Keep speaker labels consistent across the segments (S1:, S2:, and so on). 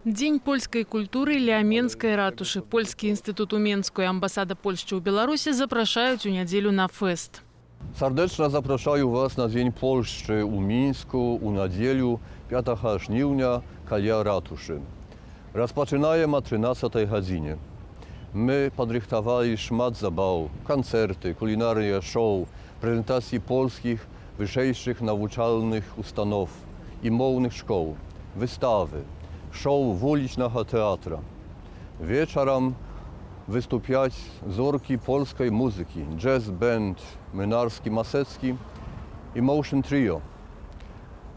S1: День польской культуры ля Менской ратуши. Польский институт у Менскую и амбассада Польши у Беларуси запрашаюць у нядзелю на фест.
S2: Сардeczna zapraszają Was na Dzień Polszczy u Mińsku u niedzielę 5 żniwnia kalia ratuszy. Rozpoczynajemy o 13 godzinie. My podrychtowali szmat zabaw, koncerty, kulinarne show, prezentacji polskich wyższych nauczalnych ustanów i mownych szkół, wystawy, show ulicznego teatra. Wieczorem wystąpiać zorki polskiej muzyki, jazz band Młynarski Masecki i Motion Trio.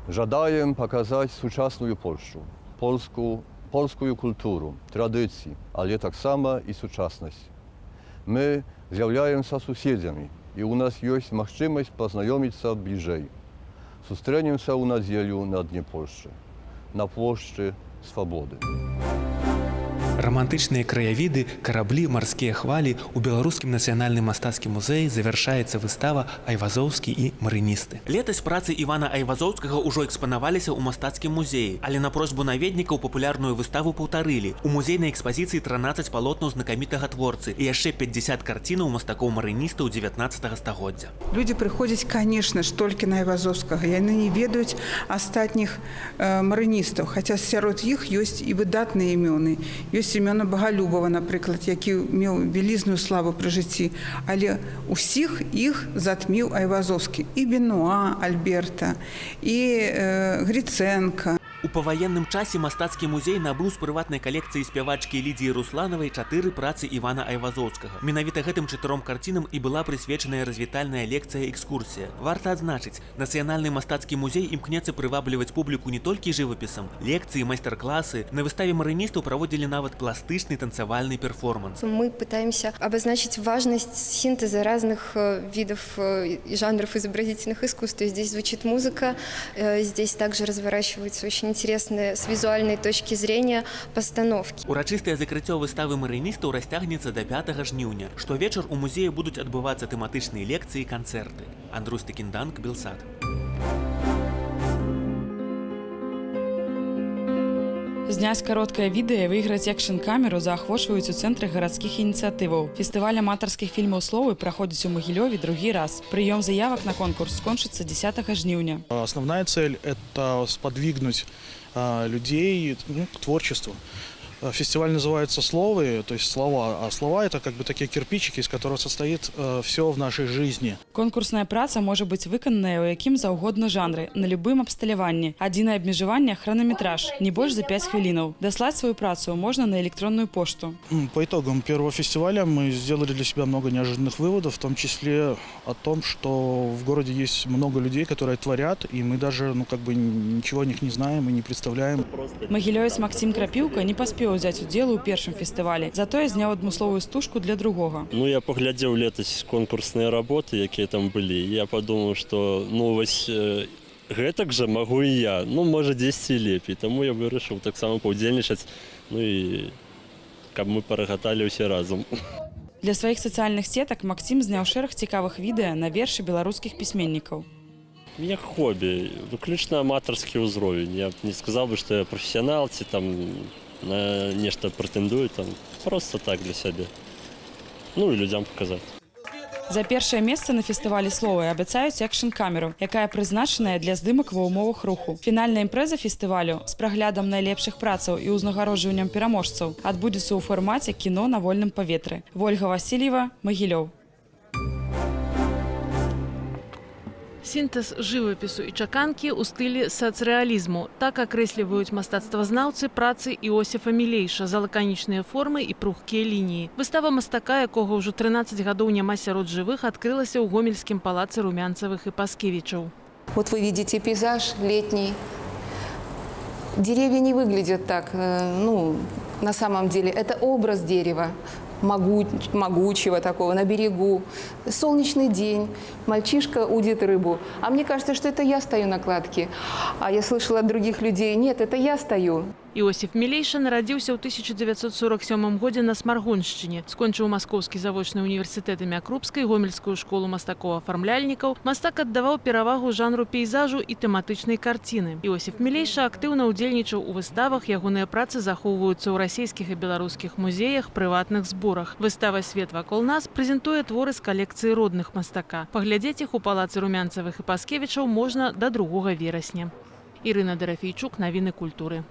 S2: Żadaję pokazać współczesną Polskę, polską kulturę, tradycje, ale tak samo i współczesność. My zjawiamy się sąsiadami i u nas jest możliwość poznajomić się bliżej. Sustrzeniemy się u niedzielę na Dnie Polszczy, na Płoszczy Swobody.
S3: Романтычныя краявіды, караблі, марскія хвалі. У Беларускім нацыянальным мастацкім музеі завяршаецца выстава «Айвазоўскі і марыністы». Летась працы Івана Айвазоўскага ўжо экспанаваліся ў мастацкім музеі, але на просьбу наведнікаў папулярную выставу паўтарылі. У музейнай экспазіцыі 13 палотнаў знакамітага творцы і яшчэ 50 карцінаў мастакоў-марыністаў 19 стагоддзя.
S4: Людзі прыходзяць, конечно ж, толькі на Айвазоўскага. Яны не ведаюць астатніх марыністаў, хаця сярод іх ёсць і выдатныя імёны. Ёсць Семёна Багалюбова, напрыклад, які меў вялізную славу пры жыцці, але ўсіх іх затміў Айвазоўскі. І Бенуа Альберта, і Гриценко.
S3: У паваенным часе мастацкі музей набыў з прыватнай калекцыі спявачкі Лідзіі Русланавай 4 працы Івана Айвазоўскага. Менавіта гэтым 4 карцінам і была прысвечаная развітальная лекцыя-экскурсія. Варта адзначыць, нацыянальны мастацкі музей імкнецца прывабліваць публіку не толькі жывапісам, лекцыі, майстар-класы. На выставе марыністаў праводзілі нават пластычны танцавальны перформанс.
S5: Мы пытаемся обозначить важность синтеза разных видов и жанров изобразительных искусств. То есть здесь звучит музыка, здесь также разворачиваются очень интересные с визуальной точки зрения постановки.
S3: Урачыстае закрыццё выставы марыністаў расцягнецца до 5 жніўня. Штовечар у музеі будуць адбывацца тэматычныя лекцыі і канцэрты. Андрус Текінданг, Белсат.
S6: Зняць кароткае відэа і выйграць экшн-камеру заахвочваюць у цэнтры гарадскіх ініцыятываў. Фестываль аматарскіх фільмаў словы праходзіць у Магілёве другі раз. Прыём заявак на конкурс скончыцца 10 жніўня.
S7: Основная цель – это сподвигнуть людей к творчеству. Фестиваль называется «Словы», то есть слова, а слова – это как бы такие кирпичики, из которых состоит все в нашей жизни.
S6: Конкурсная праца можа быць выкананая ў якім заўгодна жанры, на любым абсталяванні. Адзінае абмежаванне – хронометраж, не больш за 5 хвілінаў. Даслаць сваю працу можна на электронную пошту.
S7: По итогам первого фестиваля мы сделали для себя много неожиданных выводов, в том числе о том, что в городе есть много людей, которые творят, и мы даже ничего о них не знаем и не представляем.
S6: Магілёвец Максим Крапіўка не паспеў взять удзел у першым фестывалі, затое зняў адмысловую стужку для другога.
S8: Я поглядзеў летась конкурсныя работы, якія там былі. Я подумаў, што вось гэтак жа магу і я, можа 10 лепей. Таму я вырашыў таксама паўдзельнічаць, і каб мы парагаталі ўсе разам.
S6: Для сваіх сацыяльных сетак Максим зняў шэраг цікавых відэа на вершы беларускіх пісьменнікаў.
S8: Як хобі, выключна аматарскі ўзровень. Я не сказаў бы, што я прафесіянал ці там на нешта прэтэндую, просто так для сябе. І людзям паказаць.
S6: За першае месца на фестывалі словы абяцаюць экшн-камеру, якая прызначаная для здымак ва ўмовах руху. Фінальная імпрэза фестывалю з праглядам найлепшых працаў і ўзнагароджваннем пераможцаў адбудзецца ў фармаце кіно на вольным паветры. Вольга Васильева, Магілёў.
S1: Сінтэз жывапісу і чаканкі ў стылі сацрэалізму. Так акрэсліваюць мастацтвазнаўцы працы Іосіфа Мілейша за лаканічныя формы і пругкія лініі. Выстава мастака, якога ўжо 13 гадоў няма сярод жывых, адкрылася ў Гомельскім палацы Румянцевых і Паскевічаў.
S9: Вот вы видите пейзаж летний. Деревья не выглядят так, на самом деле. Это образ дерева. Могучего такого, на берегу. Солнечный день, мальчишка удит рыбу. А мне кажется, что это я стою на кладке. А я слышала от других людей, нет, это я стою.
S1: Іосиф Мілейша нарадзіўся ў 1947 годзе на Смаргоншчыне. Скончыў Маскоўскі завочны універсітэт імя Крупскай, Гомельскую школу мастакоў-афармляльнікаў. Мастак аддаваў перавагу жанру пейзажу і тэматычнай карціны. Іосиф Мілейша актыўна ўдзельнічаў у выставах, ягоныя працы захоўваюцца ў расійскіх і беларускіх музеях, прыватных зборах. Выстава «Свет вакол нас» прэзентуе творы з калекцыі родных мастака. Паглядзець іх у палацы Румянцавых і Паскевічаў можна да 2 верасня. Ірына Дарафейчук, навіны культуры.